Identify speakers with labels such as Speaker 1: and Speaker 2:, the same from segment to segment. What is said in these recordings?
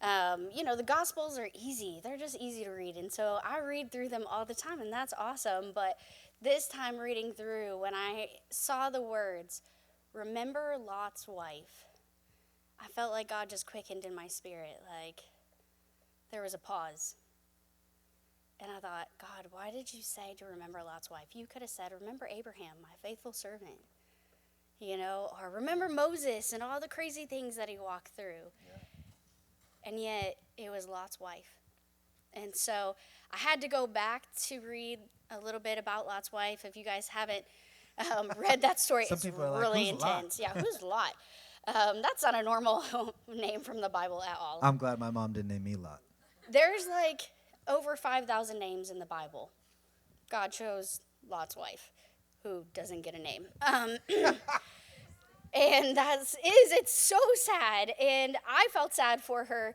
Speaker 1: The Gospels are easy. They're just easy to read. And so I read through them all the time, and that's awesome. But this time reading through, when I saw the words, remember Lot's wife, I felt like God just quickened in my spirit. Like there was a pause. And I thought, God, why did you say to remember Lot's wife? You could have said, remember Abraham, my faithful servant. Or remember Moses and all the crazy things that he walked through. Yeah. And yet, it was Lot's wife. And so, I had to go back to read a little bit about Lot's wife. If you guys haven't read that story, it's really intense. Yeah, who's Lot? That's not a normal name from the Bible at all.
Speaker 2: I'm glad my mom didn't name me Lot.
Speaker 1: There's like over 5,000 names in the Bible. God chose Lot's wife, who doesn't get a name. And it's so sad. And I felt sad for her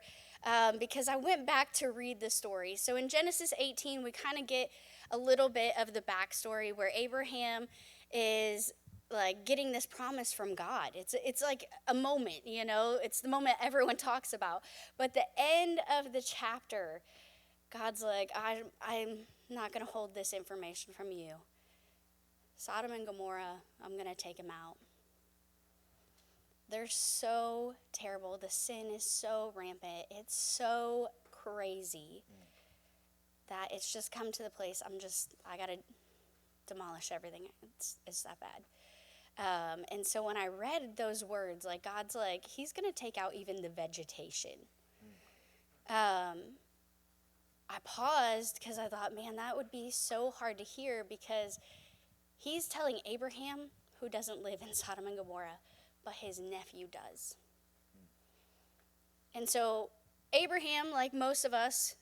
Speaker 1: because I went back to read the story. So in Genesis 18, we kind of get a little bit of the backstory where Abraham is like getting this promise from God. It's like a moment, it's the moment everyone talks about. But the end of the chapter, God's like, I'm not going to hold this information from you. Sodom and Gomorrah, I'm going to take them out. They're so terrible. The sin is so rampant. It's so crazy that it's just come to the place I got to demolish everything. It's that bad. And so when I read those words, like God's like, he's going to take out even the vegetation. I paused because I thought, man, that would be so hard to hear because he's telling Abraham, who doesn't live in Sodom and Gomorrah, but his nephew does. And so Abraham, like most of us,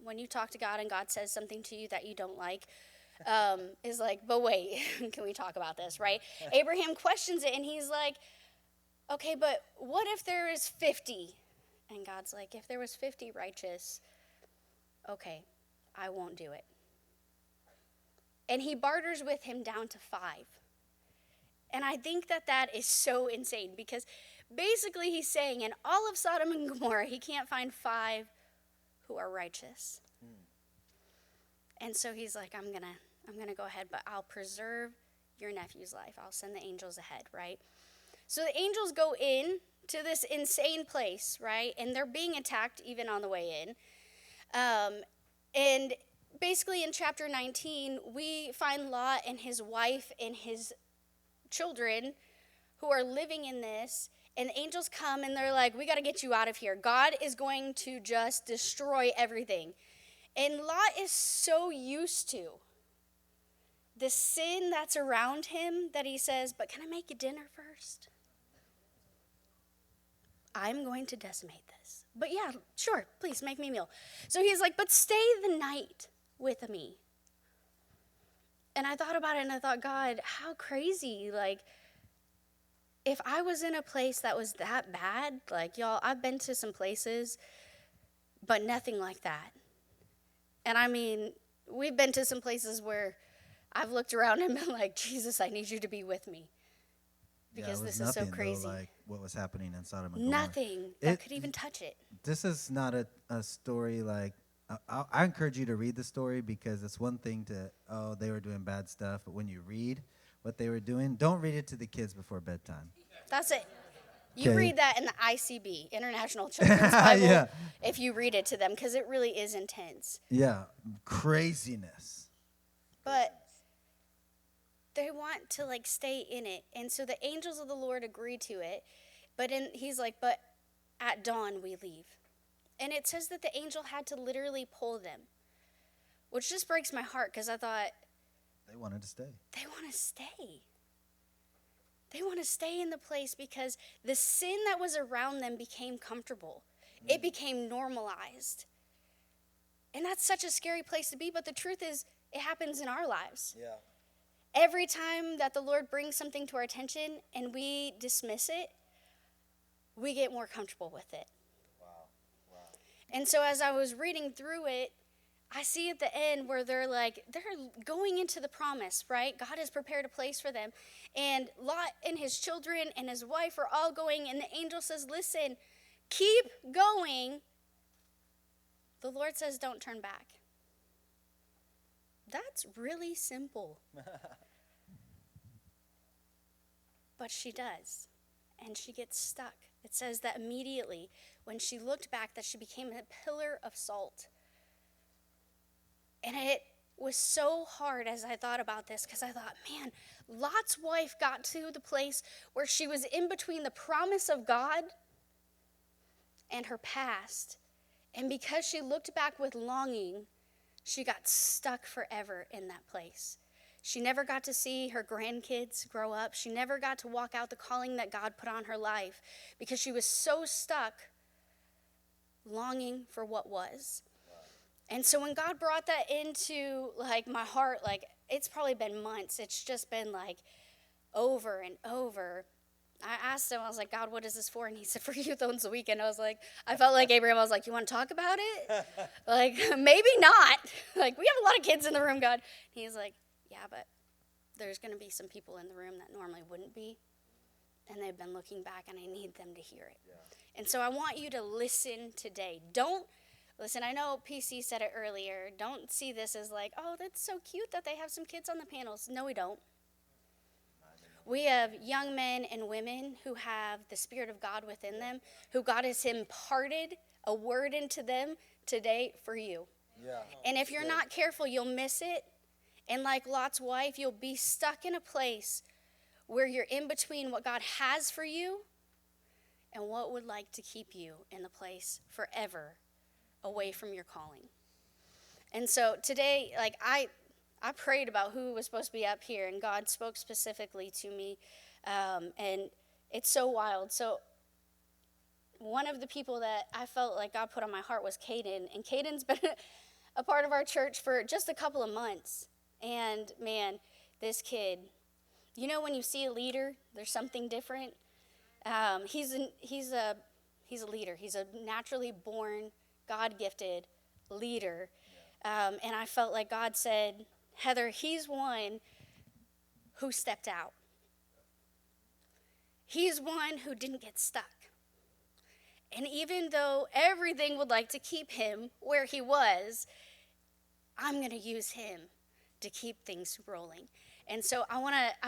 Speaker 1: when you talk to God and God says something to you that you don't like, is like, but wait, can we talk about this, right? Abraham questions it, and he's like, okay, but what if there is 50? And God's like, if there was 50 righteous, okay, I won't do it. And he barters with him down to 5. And I think that is so insane because basically he's saying in all of Sodom and Gomorrah, he can't find 5 who are righteous. And so he's like, I'm gonna go ahead, but I'll preserve your nephew's life. I'll send the angels ahead, right? So the angels go in to this insane place, right? And they're being attacked even on the way in. And basically in chapter 19, we find Lot and his wife and his children who are living in this, and the angels come and they're like, we got to get you out of here. God is going to just destroy everything. And Lot is so used to the sin that's around him that he says, but can I make you dinner first? I'm going to decimate this. But yeah, sure, please make me a meal. So he's like, but stay the night with me. And I thought about it and I thought, God, how crazy. Like, if I was in a place that was that bad, like, y'all, I've been to some places, but nothing like that. And I mean, we've been to some places where I've looked around and been like, Jesus, I need you to be with me. Because this is so crazy.
Speaker 2: Though, like what was happening in Sodom and Gomorrah.
Speaker 1: Nothing that could even touch it.
Speaker 2: This is not a story like, I encourage you to read the story because it's one thing to, they were doing bad stuff. But when you read what they were doing, don't read it to the kids before bedtime.
Speaker 1: That's it. You read that in the ICB, International Children's Bible, yeah. If you read it to them, because it really is intense.
Speaker 2: Yeah, craziness.
Speaker 1: But they want to, like, stay in it. And so the angels of the Lord agree to it. But he's like, but at dawn we leave. And it says that the angel had to literally pull them, which just breaks my heart because I thought,
Speaker 2: they wanted to stay.
Speaker 1: They want to stay. They want to stay in the place because the sin that was around them became comfortable. It became normalized. And that's such a scary place to be, but the truth is, it happens in our lives.
Speaker 2: Yeah.
Speaker 1: Every time that the Lord brings something to our attention and we dismiss it, we get more comfortable with it. Wow. And so as I was reading through it, I see at the end where they're going into the promise, right? God has prepared a place for them. And Lot and his children and his wife are all going, and the angel says, listen, Keep going. The Lord says, don't turn back. That's really simple. But she does. And she gets stuck. It says that immediately when she looked back that she became a pillar of salt. And it was so hard as I thought about this because I thought, man, Lot's wife got to the place where she was in between the promise of God and her past. And because she looked back with longing, she got stuck forever in that place. She never got to see her grandkids grow up. She never got to walk out the calling that God put on her life because she was so stuck longing for what was. And so when God brought that into like my heart, like it's probably been months. It's just been like over and over. I asked him, I was like, God, what is this for? And he said, for Youth Owns the Weekend. I was like, I felt like Abraham. I was like, you want to talk about it? Like, maybe not. Like, we have a lot of kids in the room, God. He's like, yeah, but there's going to be some people in the room that normally wouldn't be. And they've been looking back, and I need them to hear it. Yeah. And so I want you to listen today. Don't listen. I know PC said it earlier. Don't see this as like, oh, that's so cute that they have some kids on the panels. No, we don't. We have young men and women who have the Spirit of God within them, who God has imparted a word into them today for you. Yeah. And if you're not careful, you'll miss it. And like Lot's wife, you'll be stuck in a place where you're in between what God has for you and what would like to keep you in the place forever away from your calling. And so today, like I prayed about who was supposed to be up here, and God spoke specifically to me, and it's so wild. So one of the people that I felt like God put on my heart was Caden, and Caden's been a part of our church for just a couple of months. And man, this kid, you know when you see a leader, there's something different. He's a leader. He's a naturally born, God-gifted leader. And I felt like God said, Heather, he's one who stepped out. He's one who didn't get stuck. And even though everything would like to keep him where he was, I'm going to use him to keep things rolling. And so I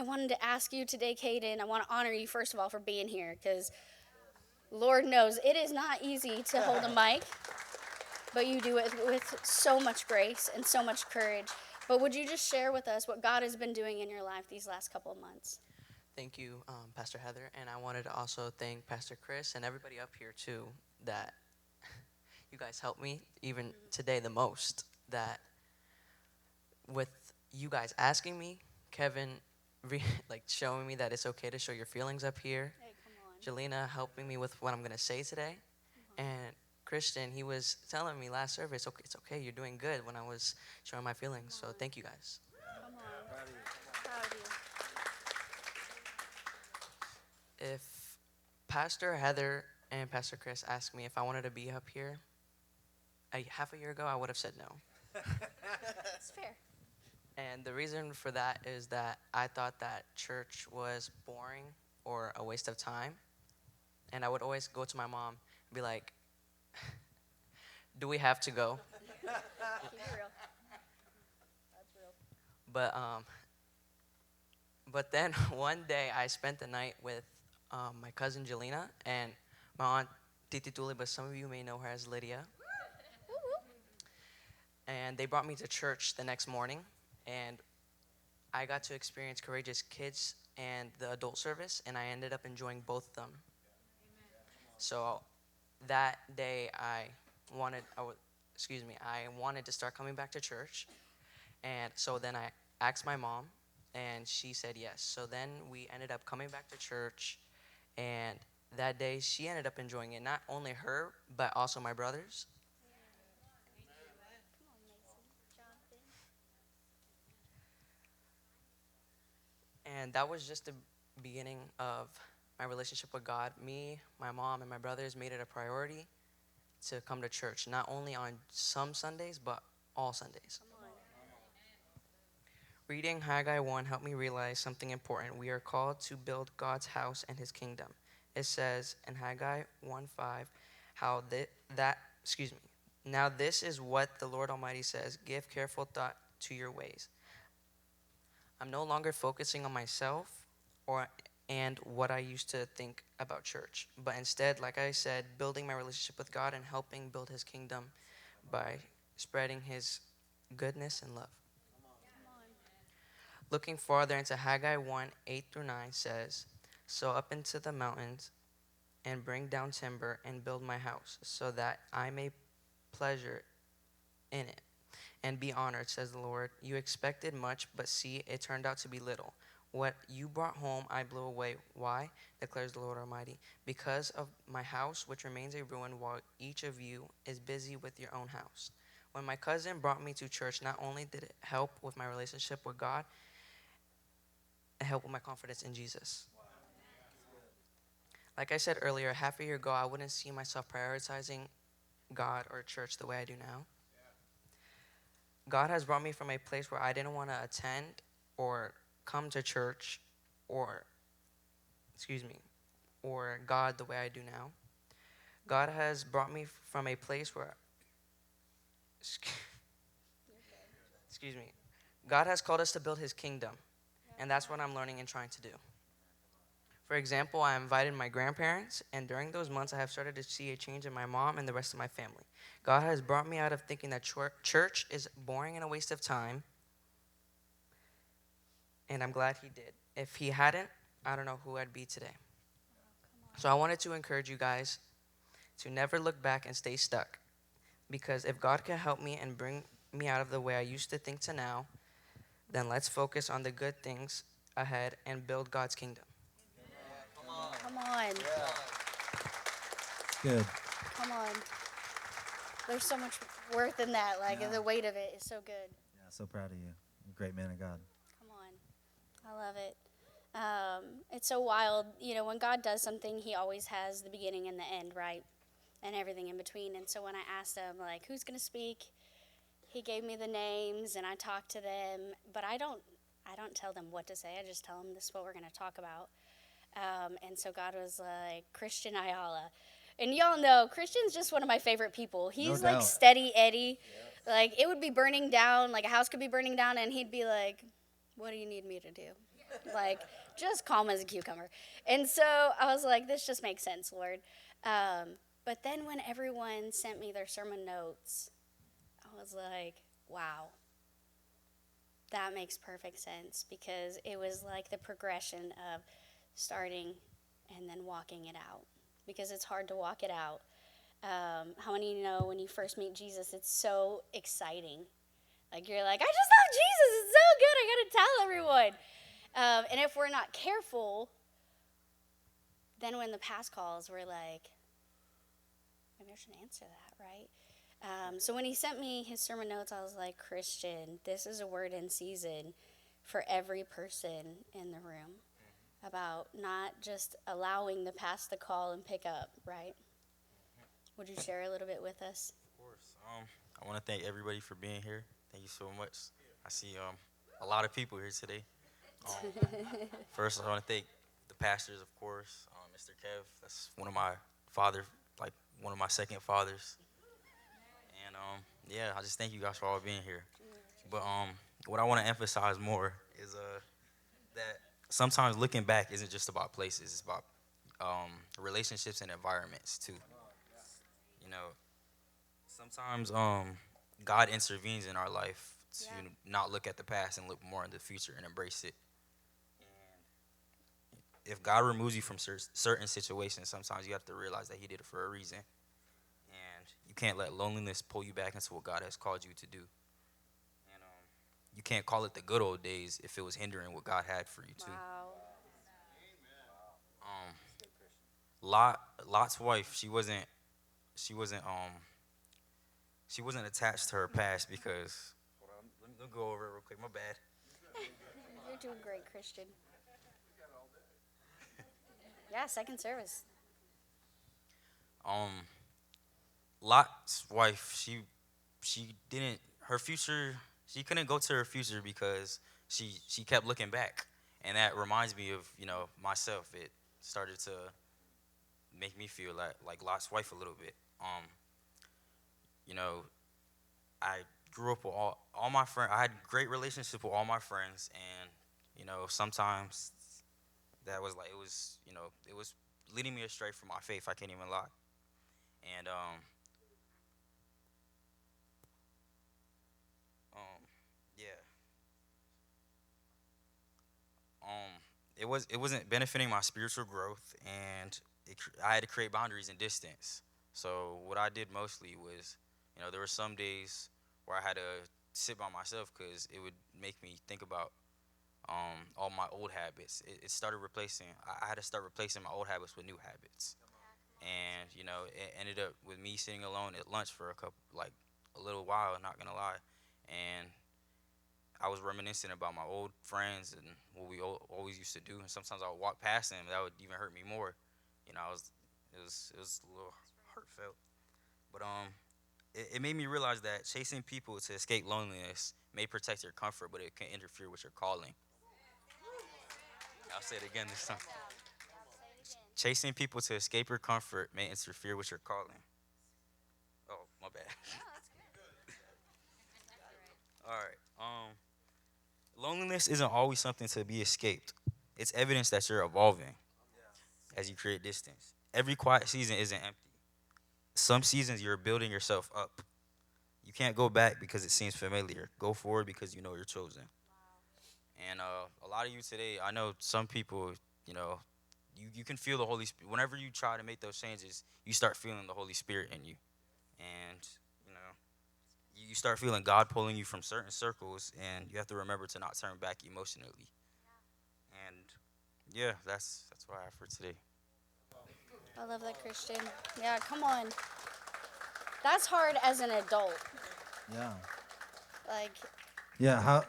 Speaker 1: wanted to ask you today, Caden, I want to honor you, first of all, for being here, because Lord knows it is not easy to hold a mic, but you do it with so much grace and so much courage. But would you just share with us what God has been doing in your life these last couple of months?
Speaker 3: Thank you, Pastor Heather, and I wanted to also thank Pastor Chris and everybody up here, too, that you guys helped me, even today the most, that with you guys asking me, Kevin showing me that it's okay to show your feelings up here,
Speaker 1: Hey, come on.
Speaker 3: Jelena helping me with what I'm going to say today, and Christian, he was telling me last service, okay, it's okay, you're doing good, when I was showing my feelings, so thank you guys.
Speaker 1: Come on. Proud of you.
Speaker 3: If Pastor Heather and Pastor Chris asked me if I wanted to be up here half a year ago, I would have said no.
Speaker 1: That's fair.
Speaker 3: And the reason for that is that I thought that church was boring or a waste of time. And I would always go to my mom and be like, do we have to go?
Speaker 1: Keep it real. That's real.
Speaker 3: But then one day I spent the night with my cousin Jelena and my aunt Titi Tuli, but some of you may know her as Lydia. And they brought me to church the next morning, and I got to experience Courageous Kids and the adult service, and I ended up enjoying both of them. So that day I wanted to start coming back to church, and so then I asked my mom, and she said yes. So then we ended up coming back to church, and that day she ended up enjoying it, not only her, but also my brothers. And that was just the beginning of my relationship with God. Me, my mom, and my brothers made it a priority to come to church, not only on some Sundays, but all Sundays. Reading Haggai 1 helped me realize something important. We are called to build God's house and his kingdom. It says in Haggai 1:5, how that excuse me. Now this is what the Lord Almighty says: give careful thought to your ways. I'm no longer focusing on myself or and what I used to think about church, but instead, like I said, building my relationship with God and helping build his kingdom by spreading his goodness and love. Looking farther into Haggai 1, 8 through 9 says, "So up into the mountains and bring down timber and build my house, so that I may pleasure in it and be honored, says the Lord. You expected much, but see, it turned out to be little. What you brought home, I blew away. Why? Declares the Lord Almighty. Because of my house, which remains a ruin, while each of you is busy with your own house." When my cousin brought me to church, not only did it help with my relationship with God, it helped with my confidence in Jesus. Like I said earlier, half a year ago, I wouldn't see myself prioritizing God or church the way I do now. God has brought me from a place where I didn't want to attend or come to church or, excuse me, or God the way I do now. God has brought me from a place where, excuse me, God has called us to build his kingdom, and that's what I'm learning and trying to do. For example, I invited my grandparents, and during those months, I have started to see a change in my mom and the rest of my family. God has brought me out of thinking that church is boring and a waste of time, and I'm glad he did. If he hadn't, I don't know who I'd be today. So I wanted to encourage you guys to never look back and stay stuck, because if God can help me and bring me out of the way I used to think to now, then let's focus on the good things ahead and build God's kingdom.
Speaker 1: Come on.
Speaker 2: Good.
Speaker 1: Come on. There's so much worth in that. Like,
Speaker 2: Yeah.
Speaker 1: the weight of it is so good.
Speaker 2: Yeah, so proud of you. You're a great man of God.
Speaker 1: Come on. I love it. It's so wild. You know, when God does something, he always has the beginning and the end, right? And everything in between. And so when I asked him, like, who's going to speak, he gave me the names and I talked to them. But I don't tell them what to say. I just tell them this is what we're going to talk about. And so God was like, Christian Ayala. And y'all know, Christian's just one of my favorite people. He's like
Speaker 2: doubt.
Speaker 1: steady Eddie. Like, it would be burning down, like a house could be burning down, and he'd be like, what do you need me to do? Like, just calm as a cucumber. And so I was like, this just makes sense, Lord. But then when everyone sent me their sermon notes, I was like, wow, that makes perfect sense, because it was like the progression of starting and then walking it out, because it's hard to walk it out. How many of you know when you first meet Jesus, it's so exciting? Like, you're like, I just love Jesus. It's so good. I got to tell everyone. And if we're not careful, then when the past calls, we're like, maybe I should answer that, right? So when he sent me his sermon notes, I was like, Christian, this is a word in season for every person in the room about not just allowing the past to call and pick up, right? Would you share a little bit with us?
Speaker 4: Of course. I want to thank everybody for being here. Thank you so much. I see a lot of people here today. First, I want to thank the pastors, of course. Mr. Kev, that's one of my father, like one of my second fathers. And yeah, I just thank you guys for all being here. But what I want to emphasize more is that sometimes looking back isn't just about places. It's about relationships and environments too. You know, sometimes God intervenes in our life to not look at the past and look more in the future and embrace it. And if God removes you from certain situations, sometimes you have to realize that he did it for a reason. And you can't let loneliness pull you back into what God has called you to do. And you can't call it the good old days if it was hindering what God had for you too.
Speaker 1: Wow.
Speaker 4: Lot's wife, she wasn't attached to her past because, hold on, let me go over it real quick. My bad.
Speaker 1: You're doing great, Christian. Yeah, second service.
Speaker 4: Lot's wife, she didn't her future. She couldn't go to her future because she kept looking back, and that reminds me of myself. It started to make me feel like Lot's wife a little bit. Um, you know, I grew up with all my friends. I had great relationships with all my friends, and sometimes that was like it was leading me astray from my faith. I can't even lie. And um, yeah, um, it wasn't benefiting my spiritual growth, and I had to create boundaries and distance. So what I did mostly was, there were some days where I had to sit by myself because it would make me think about all my old habits. It started replacing. I had to start replacing my old habits with new habits, and it ended up with me sitting alone at lunch for a little while. Not gonna lie, and I was reminiscing about my old friends and what we always used to do. And sometimes I would walk past them, that would even hurt me more. It was a little heartfelt, but it made me realize that chasing people to escape loneliness may protect your comfort, but it can interfere with your calling. I'll say it again this time. Chasing people to escape your comfort may interfere with your calling. Oh, my bad. All right. Loneliness isn't always something to be escaped. It's evidence that you're evolving as you create distance. Every quiet season isn't empty. Some seasons you're building yourself up. You can't go back because it seems familiar. Go forward because you know you're chosen. And a lot of you today, I know some people, you know, you can feel the Holy Spirit. Whenever you try to make those changes, you start feeling the Holy Spirit in you. And, you know, you start feeling God pulling you from certain circles, and you have to remember to not turn back emotionally. And yeah, that's what I have for today.
Speaker 1: I love that, Christian. Yeah, come on. That's hard as an adult.
Speaker 2: Yeah.
Speaker 1: Like,
Speaker 2: Yeah.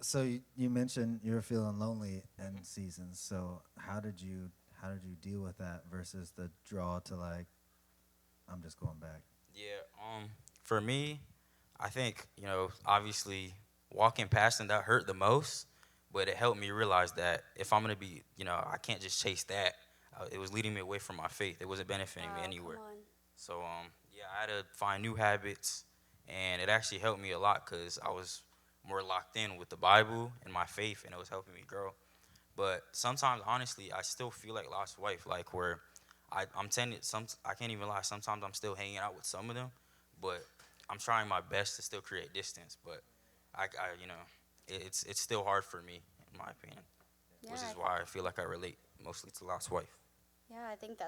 Speaker 2: So you mentioned you were feeling lonely in seasons. So how did you deal with that versus the draw to like I'm just going back?
Speaker 4: Yeah, for me, I think, obviously walking past them that hurt the most, but it helped me realize that if I'm gonna be, I can't just chase that. It was leading me away from my faith. It wasn't benefiting me
Speaker 1: oh, come
Speaker 4: anywhere.
Speaker 1: on.
Speaker 4: So yeah, I had to find new habits, and it actually helped me a lot because I was more locked in with the Bible and my faith, and it was helping me grow. But sometimes, honestly, I still feel like lost wife, like where I'm tending I can't even lie. Sometimes I'm still hanging out with some of them, but I'm trying my best to still create distance. But it's still hard for me, in my opinion,
Speaker 1: Yeah,
Speaker 4: which is why I feel like I relate mostly to lost wife.
Speaker 1: yeah, I think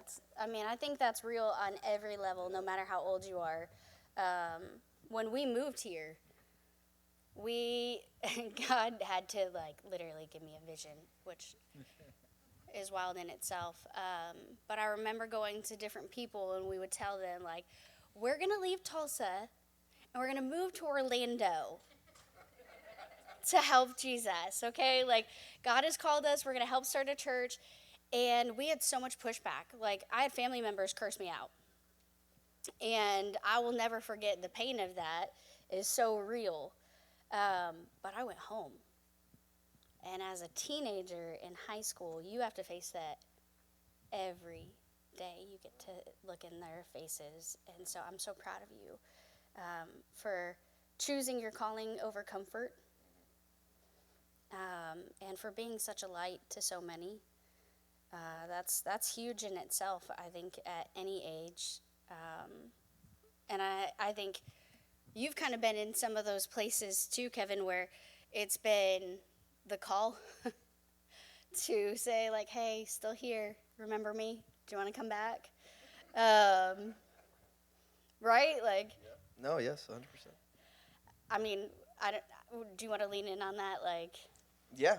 Speaker 1: that's real on every level, no matter how old you are. Um, when we moved here, we, God had to like literally give me a vision, which is wild in itself. But I remember going to different people and we would tell them, like, we're going to leave Tulsa and we're going to move to Orlando to help Jesus, okay? Like, God has called us, we're going to help start a church. And we had so much pushback. Like, I had family members curse me out. And I will never forget the pain of that is so real. But I went home. And as a teenager in high school, you have to face that every day. You get to look in their faces. And so I'm so proud of you for choosing your calling over comfort and for being such a light to so many. That's huge in itself, I think, at any age. And I think you've kind of been in some of those places too, Kevin, where it's been the call to say, like, hey, still here. Remember me? Do you want to come back? Um, right? Like,
Speaker 5: No, yes, 100%.
Speaker 1: I mean, I don't, do you want to lean in on that? Like,
Speaker 5: Yeah.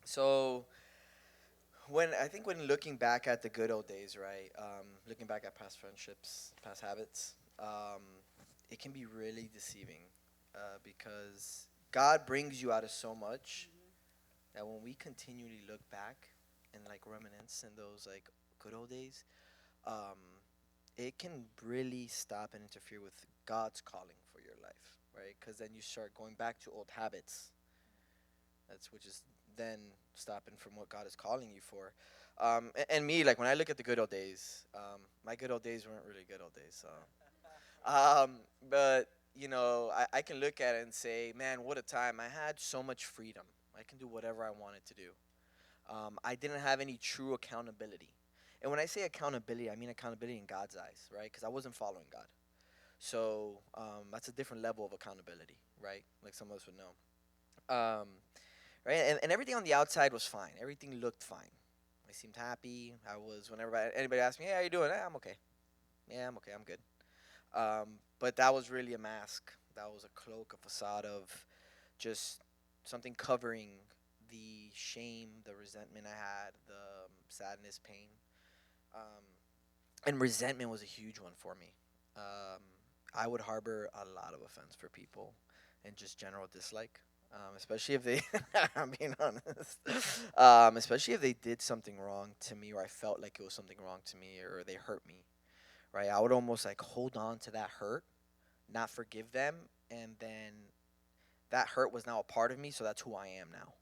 Speaker 5: So when looking back at the good old days, right? Looking back at past friendships, past habits, it can be really deceiving because God brings you out of so much that when we continually look back and like reminisce in those like good old days, um, it can really stop and interfere with God's calling for your life, right? Because then you start going back to old habits. That's which is then stopping from what God is calling you for. And me, like when I look at the good old days, my good old days weren't really good old days. So, but I can look at it and say, man, what a time! I had so much freedom. I can do whatever I wanted to do. I didn't have any true accountability. And when I say accountability, I mean accountability in God's eyes, right? Because I wasn't following God. So that's a different level of accountability, right? Like some of us would know. Right? And everything on the outside was fine. Everything looked fine. I seemed happy. I was, whenever anybody asked me, hey, how you doing? I'm okay. Yeah, I'm okay. I'm good. But that was really a mask. That was a cloak, a facade of just something covering the shame, the resentment I had, the sadness, pain. Um, and resentment was a huge one for me. Um, I would harbor a lot of offense for people and just general dislike. Especially if they, I'm being honest, especially if they did something wrong to me or I felt like it was something wrong to me or they hurt me, right? I would almost like hold on to that hurt, not forgive them, and then that hurt was now a part of me, so that's who I am now.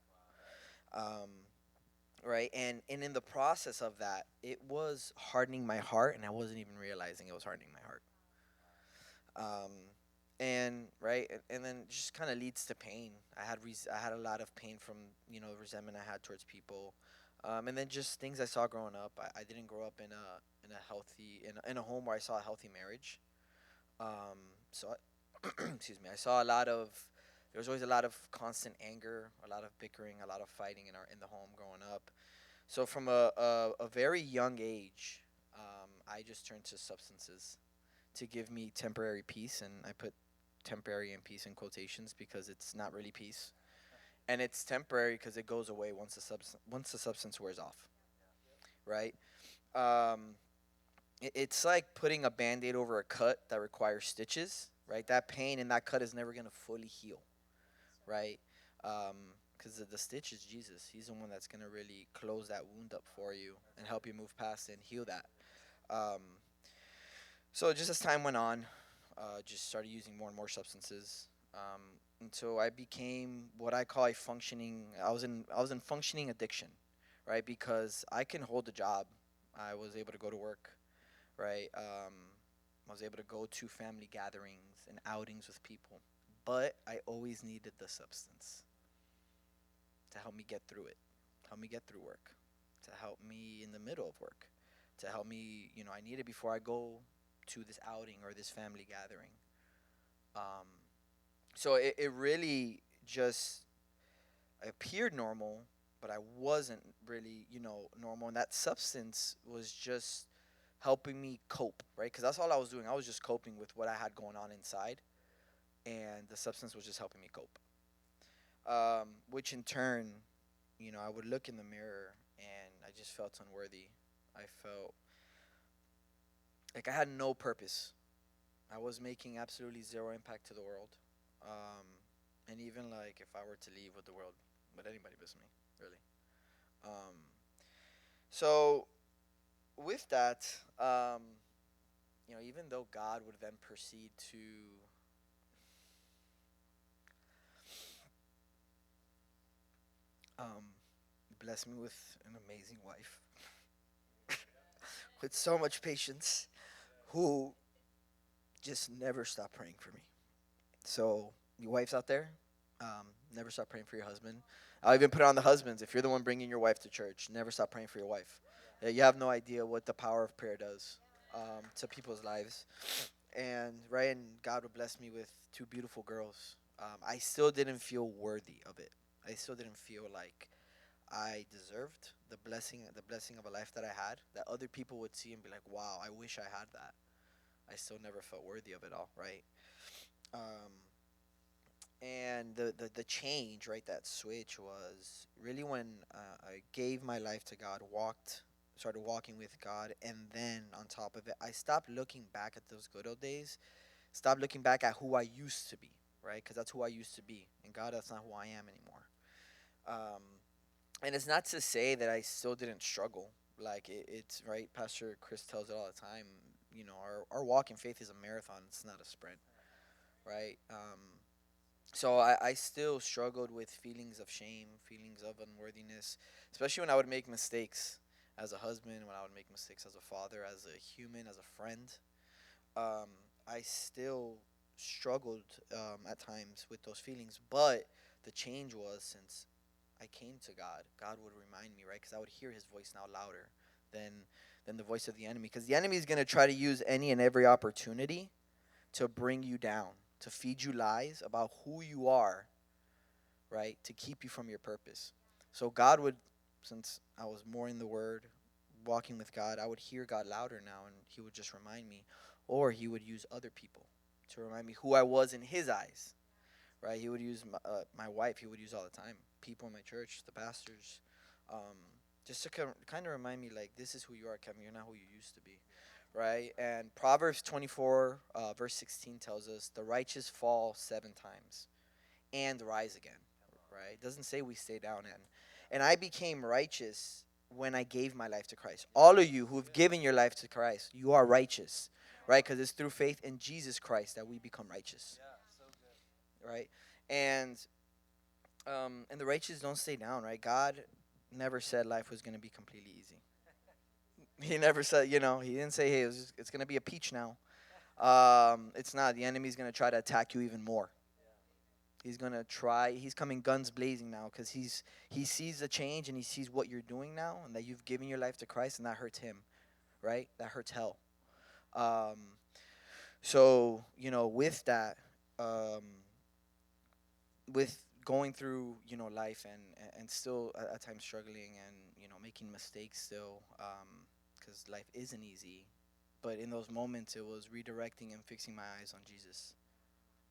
Speaker 5: Um, right? And in the process of that, it was hardening my heart, and I wasn't even realizing it was hardening my heart. Um, and right, and then just kind of leads to pain. I had a lot of pain from resentment I had towards people, and then just things I saw growing up. I didn't grow up in a healthy in a home where I saw a healthy marriage. So excuse me, I saw a lot of there was always a lot of constant anger, a lot of bickering, a lot of fighting in the home growing up. So from a very young age, I just turned to substances to give me temporary peace, and I put temporary and peace in quotations because it's not really peace, and it's temporary because it goes away once the substance wears off, right? Um, it's like putting a band-aid over a cut that requires stitches, right? That pain and that cut is never gonna fully heal, right? Because the stitch is Jesus. He's the one that's gonna really close that wound up for you and help you move past it and heal that. Um, so just as time went on, just started using more and more substances until I became what I call a functioning. I was in functioning addiction, right? Because I can hold a job. I was able to go to work, right? I was able to go to family gatherings and outings with people, but I always needed the substance to help me get through it, help me get through work, to help me in the middle of work, to help me. I need it before I go to this outing or this family gathering. Um, so it really just appeared normal, but I wasn't really, normal. And that substance was just helping me cope, right? Because that's all I was doing. I was just coping with what I had going on inside, and the substance was just helping me cope. Which in turn, I would look in the mirror and I just felt unworthy. I felt like I had no purpose. I was making absolutely zero impact to the world. Um, and even like if I were to leave with the world, would anybody miss me, really? Um, so with that, even though God would then proceed to um, bless me with an amazing wife with so much patience, who just never stopped praying for me. So, you wives out there, never stop praying for your husband. I'll even put it on the husbands. If you're the one bringing your wife to church, never stop praying for your wife. You have no idea what the power of prayer does to people's lives. And right, and God would bless me with two beautiful girls. I still didn't feel worthy of it. I still didn't feel like I deserved the blessing of a life that I had, that other people would see and be like, "Wow, I wish I had that." I still never felt worthy of it all, right? Um, and the change, right, that switch was really when I gave my life to God, started walking with God, and then on top of it, I stopped looking back at those good old days, stopped looking back at who I used to be, right? Because that's who I used to be, and God, that's not who I am anymore. Um, and it's not to say that I still didn't struggle. Like it's right. Pastor Chris tells it all the time. Our walk in faith is a marathon. It's not a sprint, right? So I still struggled with feelings of shame, feelings of unworthiness, especially when I would make mistakes. as a husband, when I would make mistakes as a father, as a human, as a friend. um, I still struggled at times with those feelings. But the change was, since I came to God, God would remind me, right? Because I would hear His voice now louder than the voice of the enemy. Because the enemy is going to try to use any and every opportunity to bring you down, to feed you lies about who you are, right? To keep you from your purpose. So God would, since I was more in the Word, walking with God, I would hear God louder now, and He would just remind me, or He would use other people to remind me who I was in His eyes, right? He would use my wife. He would use all the time people in my church, the pastors, um, just to kind of remind me, like, this is who you are, Kevin. You're not who you used to be, right? And Proverbs 24, verse 16 tells us, the righteous fall 7 times and rise again, right? It doesn't say we stay down. And I became righteous when I gave my life to Christ. All of you who've given your life to Christ, you are righteous, right? Because it's through faith in Jesus Christ that we become righteous, right? And and the righteous don't stay down, right? God never said life was going to be completely easy. He never said, he didn't say, hey, it's going to be a peach now. It's not. The enemy's going to try to attack you even more. He's gonna try. He's coming guns blazing now because he sees the change and he sees what you're doing now, and that you've given your life to Christ, and that hurts him, right? That hurts hell. Um, so with that, um, with going through life and still at times struggling and making mistakes still, because life isn't easy. But in those moments, it was redirecting and fixing my eyes on Jesus,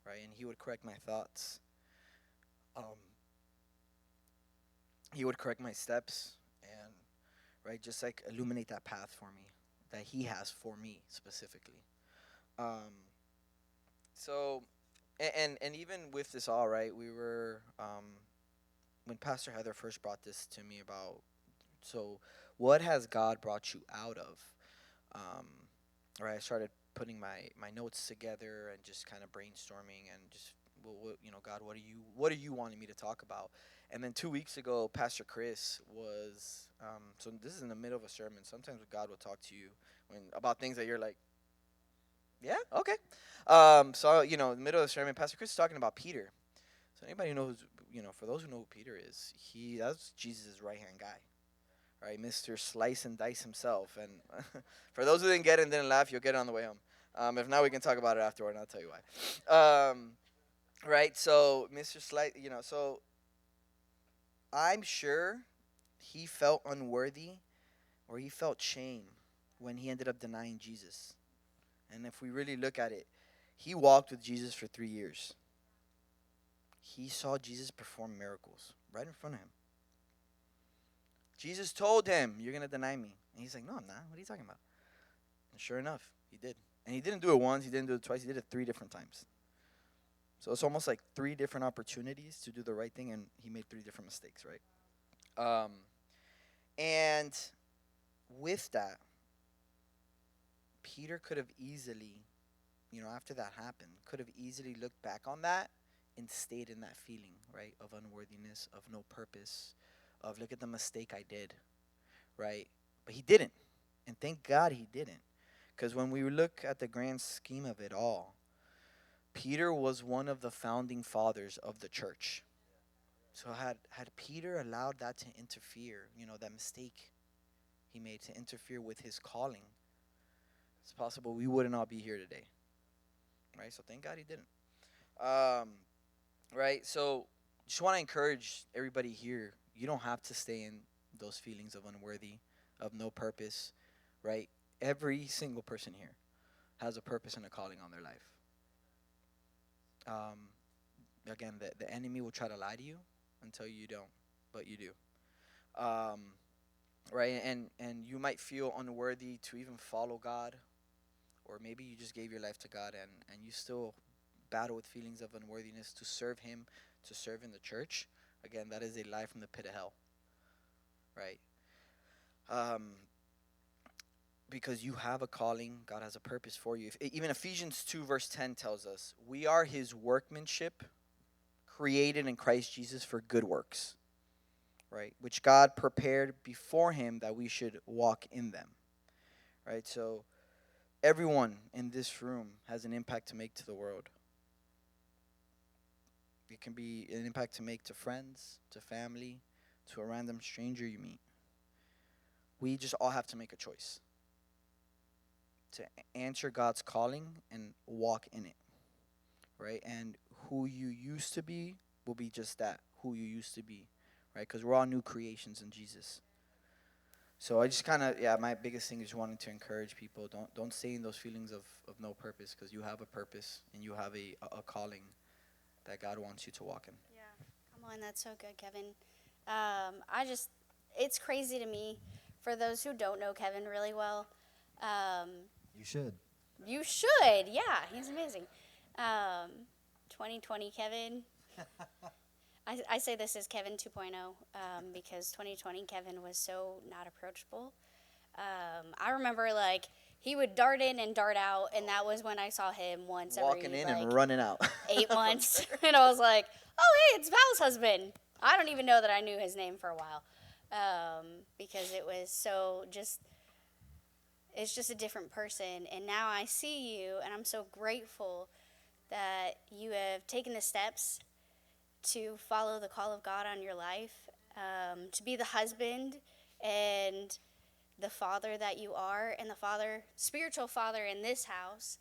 Speaker 5: right? And He would correct my thoughts. Um, He would correct my steps, and right, just like illuminate that path for me that He has for me specifically. Um, so, and even with this all, right, we were when Pastor Heather first brought this to me about, so what has God brought you out of? Um, right, I started putting my notes together and just kind of brainstorming and just, God, what are you wanting me to talk about? And then 2 weeks ago, Pastor Chris was, so this is in the middle of a sermon. Sometimes God will talk to you about things that you're like, yeah, okay. So in the middle of the sermon, Pastor Chris is talking about Peter. So anybody knows, for those who know who Peter is, that's Jesus' right hand guy, right? Mr. Slice and Dice himself. And for those who didn't get it and didn't laugh, you'll get it on the way home. If not, we can talk about it afterward, and I'll tell you why. Right? So Mr. Slice, so I'm sure he felt unworthy, or he felt shame when he ended up denying Jesus. And if we really look at it, he walked with Jesus for 3 years. He saw Jesus perform miracles right in front of him. Jesus told him, you're going to deny me. And he's like, no, I'm not. What are you talking about? And sure enough, he did. And he didn't do it once. He didn't do it twice. He did it 3 different times. So it's almost like 3 different opportunities to do the right thing, and he made 3 different mistakes, right? And with that, Peter could have easily, after that happened, could have easily looked back on that and stayed in that feeling, right, of unworthiness, of no purpose, of look at the mistake I did, right? But he didn't. And thank God he didn't. Because when we look at the grand scheme of it all, Peter was one of the founding fathers of the church. So had Peter allowed that to interfere, that mistake he made to interfere with his calling, it's possible we wouldn't all be here today. Right? So thank God he didn't. Right? So just want to encourage everybody here, you don't have to stay in those feelings of unworthy, of no purpose, right? Every single person here has a purpose and a calling on their life. Again, the enemy will try to lie to you until you don't, but you do. Right? And you might feel unworthy to even follow God, or maybe you just gave your life to God and you still battle with feelings of unworthiness to serve Him, to serve in the church. Again, that is a lie from the pit of hell, right? Because you have a calling, God has a purpose for you. Even Ephesians 2 verse 10 tells us, we are His workmanship, created in Christ Jesus for good works, right? Which God prepared before him that we should walk in them, right? So everyone in this room has an impact to make to the world. It can be an impact to make to friends, to family, to a random stranger you meet. We just all have to make a choice to answer God's calling and walk in it, right? And who you used to be will be just that, who you used to be, right? Because we're all new creations in Jesus. So I just kind of, yeah, my biggest thing is wanting to encourage people. Don't stay in those feelings of no purpose, because you have a purpose and you have a calling that God wants you to walk in.
Speaker 1: Yeah, come on, that's so good, Kevin. It's crazy to me. For those who don't know Kevin really well, um,
Speaker 2: You should.
Speaker 1: you should. Yeah, he's amazing. 2020 Kevin. I say this is Kevin 2.0 because 2020 Kevin was so not approachable. I remember like he would dart in and dart out, and that was when I saw him once
Speaker 5: Walking
Speaker 1: every
Speaker 5: in
Speaker 1: like
Speaker 5: and running out.
Speaker 1: 8 months, and I was like, "Oh, hey, it's Val's husband." I don't even know that I knew his name for a while because it was so just. It's just a different person, and now I see you, and I'm so grateful that you have taken the steps to follow the call of God on your life, to be the husband and the father that you are, and the father, spiritual father in this house,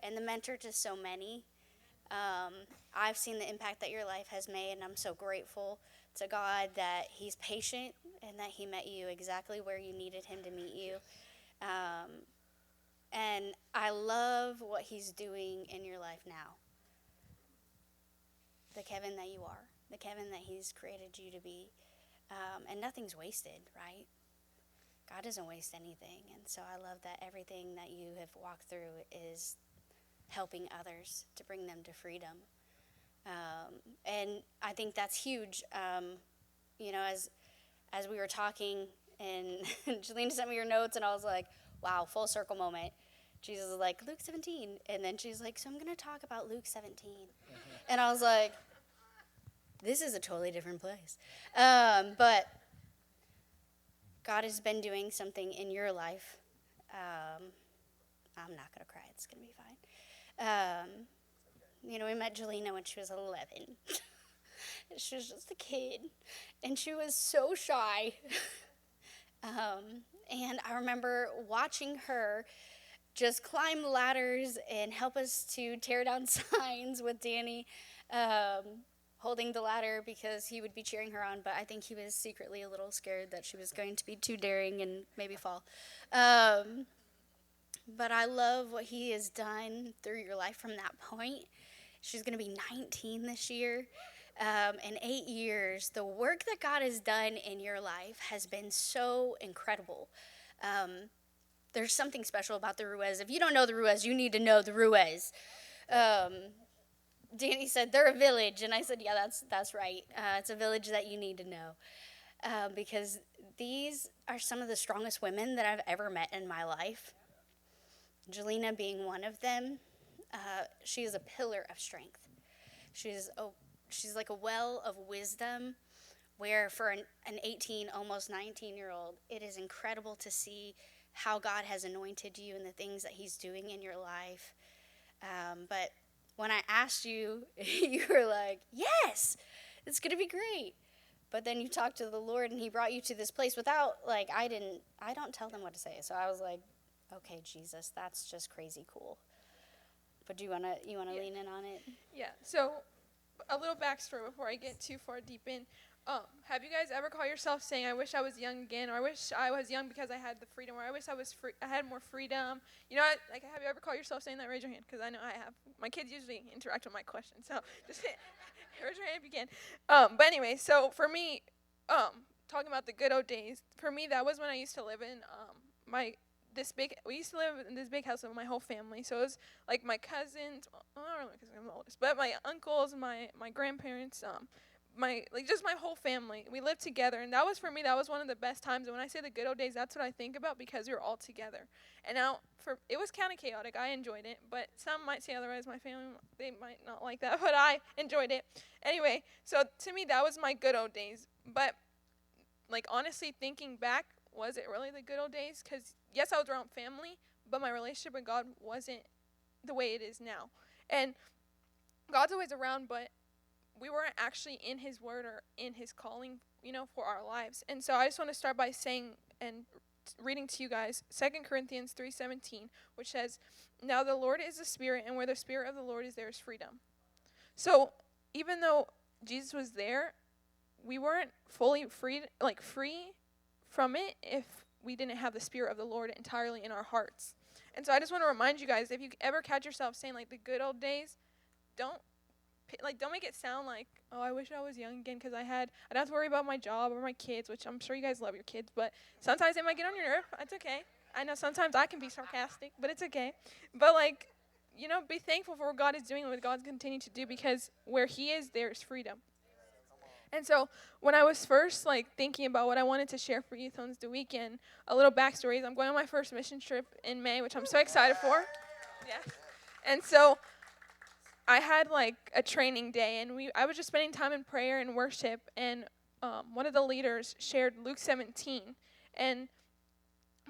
Speaker 1: and the mentor to so many. I've seen the impact that your life has made, and I'm so grateful to God that He's patient and that He met you exactly where you needed Him to meet you. And I love what He's doing in your life now. The Kevin that you are, the Kevin that He's created you to be. And nothing's wasted, right? God doesn't waste anything. And so I love that everything that you have walked through is helping others to bring them to freedom. And I think that's huge. As we were talking, and Jelena sent me your notes, and I was like, wow, full circle moment. Jesus is like, Luke 17. And then she's like, so I'm going to talk about Luke 17. And I was like, this is a totally different place. But God has been doing something in your life. I'm not going to cry. It's going to be fine. We met Jelena when she was 11. She was just a kid, and she was so shy. And I remember watching her just climb ladders and help us to tear down signs with Danny, holding the ladder because he would be cheering her on, but I think he was secretly a little scared that she was going to be too daring and maybe fall. But I love what he has done through your life from that point. She's going to be 19 this year. In 8 years, the work that God has done in your life has been so incredible. There's something special about the Ruiz. If you don't know the Ruiz, you need to know the Ruiz. Danny said, they're a village. And I said, yeah, that's right. It's a village that you need to know. Because these are some of the strongest women that I've ever met in my life. Jelena being one of them. She is a pillar of strength. She's like a well of wisdom, where for an 18, almost 19-year-old, it is incredible to see how God has anointed you and the things that He's doing in your life. But when I asked you, you were like, yes, it's going to be great. But then you talked to the Lord, and He brought you to this place without, like, I don't tell them what to say. So I was like, okay, Jesus, that's just crazy cool. But do you want to lean in on it?
Speaker 6: Yeah. So a little backstory before I get too far deep in. Have you guys ever caught yourself saying, I wish I was young again, or I wish I was young because I had the freedom, or I wish I was free, I had more freedom? You know, like, have you ever caught yourself saying that? Raise your hand, because I know I have. My kids usually interact with my questions, so just raise your hand if you can. But anyway, so for me, talking about the good old days, for me, that was when I used to live in we used to live in this big house with my whole family. So it was like my cousins, I don't know because I'm the oldest, but my uncles, my grandparents, just my whole family. We lived together, and that was for me. That was one of the best times. And when I say the good old days, that's what I think about, because we were all together. And now it was kind of chaotic. I enjoyed it, but some might say otherwise. My family, they might not like that, but I enjoyed it anyway. So to me, that was my good old days. But like, honestly, thinking back, was it really the good old days? Because, yes, I was around family, but my relationship with God wasn't the way it is now. And God's always around, but we weren't actually in his word or in his calling, for our lives. And so I just want to start by saying and reading to you guys 2 Corinthians 3:17, which says, "Now the Lord is the Spirit, and where the Spirit of the Lord is, there is freedom." So even though Jesus was there, we weren't fully free from it if we didn't have the Spirit of the Lord entirely in our hearts. And so I just want to remind you guys, if you ever catch yourself saying like the good old days, don't make it sound like, oh, I wish I was young again because I don't have to worry about my job or my kids, which I'm sure you guys love your kids, but sometimes they might get on your nerve. It's okay. I know sometimes I can be sarcastic, but it's okay. But be thankful for what God is doing and what God's continuing to do, because where he is, there's freedom. And so when I was first thinking about what I wanted to share for Youth Owns the Weekend, a little backstory is I'm going on my first mission trip in May, which I'm so excited for. Yeah. And so I had a training day, and I was just spending time in prayer and worship, and one of the leaders shared Luke 17,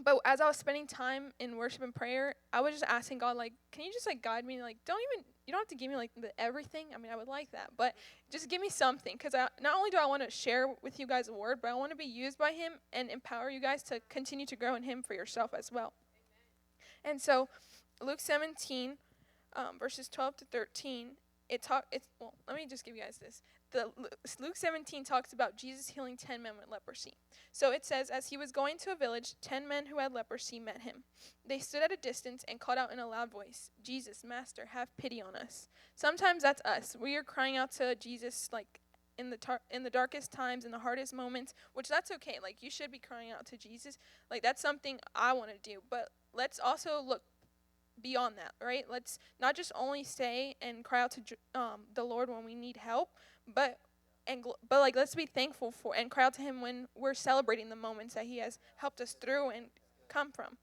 Speaker 6: but as I was spending time in worship and prayer, I was just asking God, can you just guide me? You don't have to give me the everything. I mean, I would like that, but just give me something, because not only do I want to share with you guys a word, but I want to be used by him and empower you guys to continue to grow in him for yourself as well. And so Luke 17, verses 12 to 13, let me just give you guys this. Luke 17 talks about Jesus healing 10 men with leprosy. So it says, as he was going to a village, 10 men who had leprosy met him. They stood at a distance and called out in a loud voice, "Jesus, Master, have pity on us." Sometimes that's us. We are crying out to Jesus in the darkest times, in the hardest moments, which that's okay. You should be crying out to Jesus. That's something I want to do. But let's also look beyond that, right? Let's not just only stay and cry out to the Lord when we need help, but let's be thankful for and cry out to him when we're celebrating the moments that he has helped us through and come from.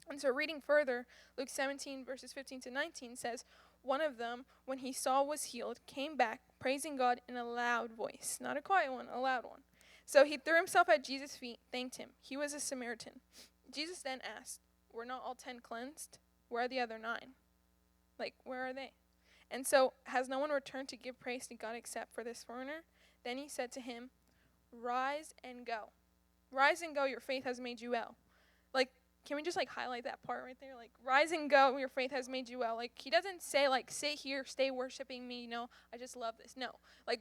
Speaker 6: And so reading further, Luke 17 verses 15 to 19 says, one of them, when he saw was healed, came back praising God in a loud voice. Not a quiet one, a loud one. So he threw himself at Jesus' feet, thanked him. He was a Samaritan. Jesus then asked, were not all 10 cleansed? Where are the other 9? Where are they? And so, has no one returned to give praise to God except for this foreigner? Then he said to him, rise and go. Rise and go, your faith has made you well. Can we just highlight that part right there? Rise and go, your faith has made you well. He doesn't say sit here, stay worshiping me, I just love this. No.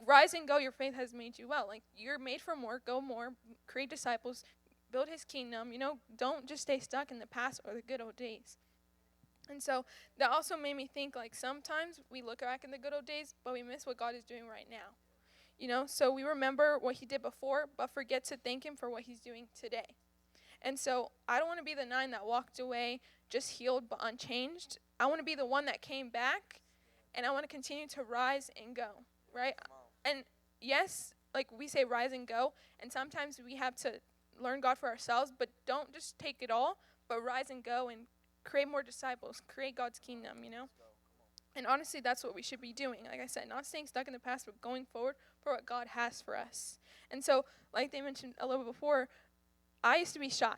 Speaker 6: Rise and go, your faith has made you well. You're made for more, go more, create disciples, build his kingdom, don't just stay stuck in the past or the good old days. And so that also made me think sometimes we look back in the good old days, but we miss what God is doing right now. So we remember what he did before, but forget to thank him for what he's doing today. And so I don't want to be the 9 that walked away just healed but unchanged. I want to be the one that came back, and I want to continue to rise and go, right? And yes, we say rise and go, and sometimes we have to learn God for ourselves, but don't just take it all, but rise and go and create more disciples, create God's kingdom, And honestly, that's what we should be doing. Like I said, not staying stuck in the past, but going forward for what God has for us. And so, like they mentioned a little bit before, I used to be shy.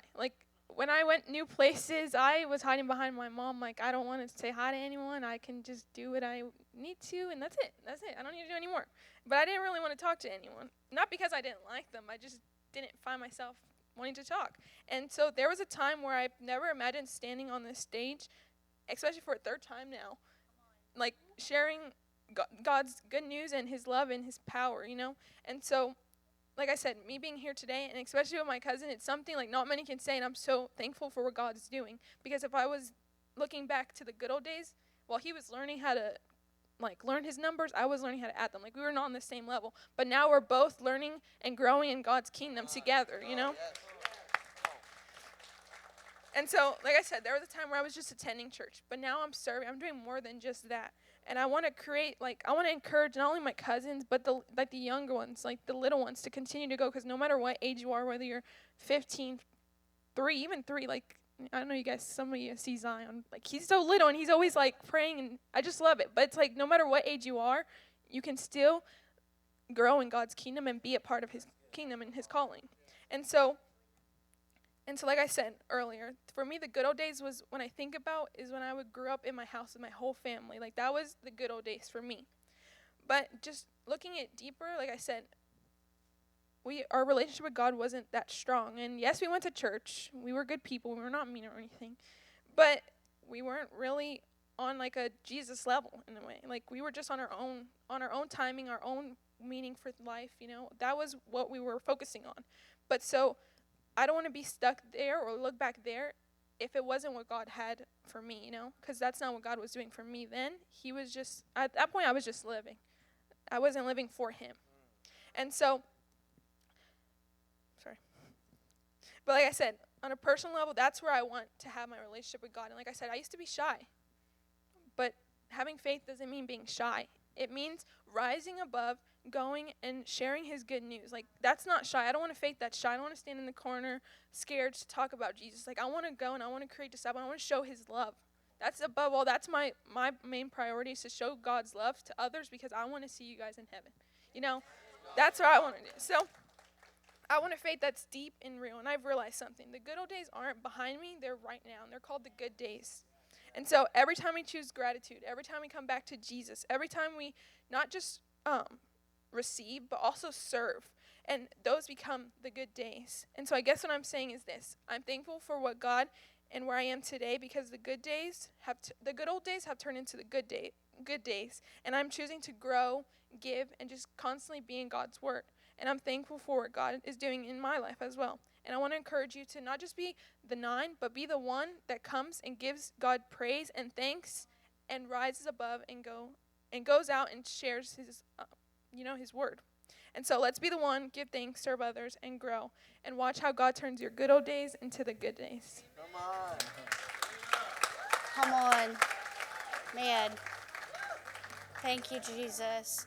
Speaker 6: When I went new places, I was hiding behind my mom. I don't want to say hi to anyone. I can just do what I need to, and that's it. That's it. I don't need to do any more. But I didn't really want to talk to anyone. Not because I didn't like them. I just didn't find myself wanting to talk. And so there was a time where I never imagined standing on this stage, especially for a third time now, sharing God's good news and his love and his power, And so, like I said, me being here today, and especially with my cousin, it's something not many can say, and I'm so thankful for what God's doing. Because if I was looking back to the good old days, while he was learning how to learn his numbers, I was learning how to add them. We were not on the same level. But now we're both learning and growing in God's kingdom together, And so, like I said, there was a time where I was just attending church. But now I'm serving. I'm doing more than just that. And I want to create, I want to encourage not only my cousins, but the younger ones, the little ones, to continue to go. Because no matter what age you are, whether you're 15, 3, even 3, I don't know you guys, some of you see Zion. He's so little, and he's always, praying, and I just love it. But it's no matter what age you are, you can still grow in God's kingdom and be a part of his kingdom and his calling. And so like I said earlier, for me, the good old days was when I think about is when I would grew up in my house with my whole family. Like, that was the good old days for me. But just looking at deeper, like I said, our relationship with God wasn't that strong. And yes, we went to church. We were good people. We were not mean or anything. But we weren't really on like a Jesus level in a way. Like, we were just on our own timing, our own meaning for life, That was what we were focusing on. But so I don't want to be stuck there or look back there if it wasn't what God had for me, Because that's not what God was doing for me then. He was just, at that point, I was just living. I wasn't living for him. And so, but like I said, on a personal level, that's where I want to have my relationship with God. And like I said, I used to be shy. But having faith doesn't mean being shy. It means rising above, going and sharing his good news. Like, that's not shy. I don't want to fake that shy. I don't want to stand in the corner scared to talk about Jesus. Like, I want to go and I want to create disciples. I want to show his love. That's above all. That's my main priority, is to show God's love to others, because I want to see you guys in heaven. That's what I want to do. So I want a faith that's deep and real. And I've realized something. The good old days aren't behind me. They're right now. And they're called the good days. And so every time we choose gratitude, every time we come back to Jesus, every time we not just receive, but also serve, and those become the good days. And so I guess what I'm saying is this. I'm thankful for what God and where I am today, because the good old days have turned into the good days. And I'm choosing to grow, give, and just constantly be in God's word. And I'm thankful for what God is doing in my life as well. And I want to encourage you to not just be the 9, but be the one that comes and gives God praise and thanks and rises above and goes out and shares his his word. And so let's be the one, give thanks, serve others, and grow. And watch how God turns your good old days into the good days.
Speaker 1: Come on. Man. Thank you, Jesus.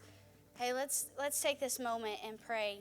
Speaker 1: Hey, let's take this moment and pray.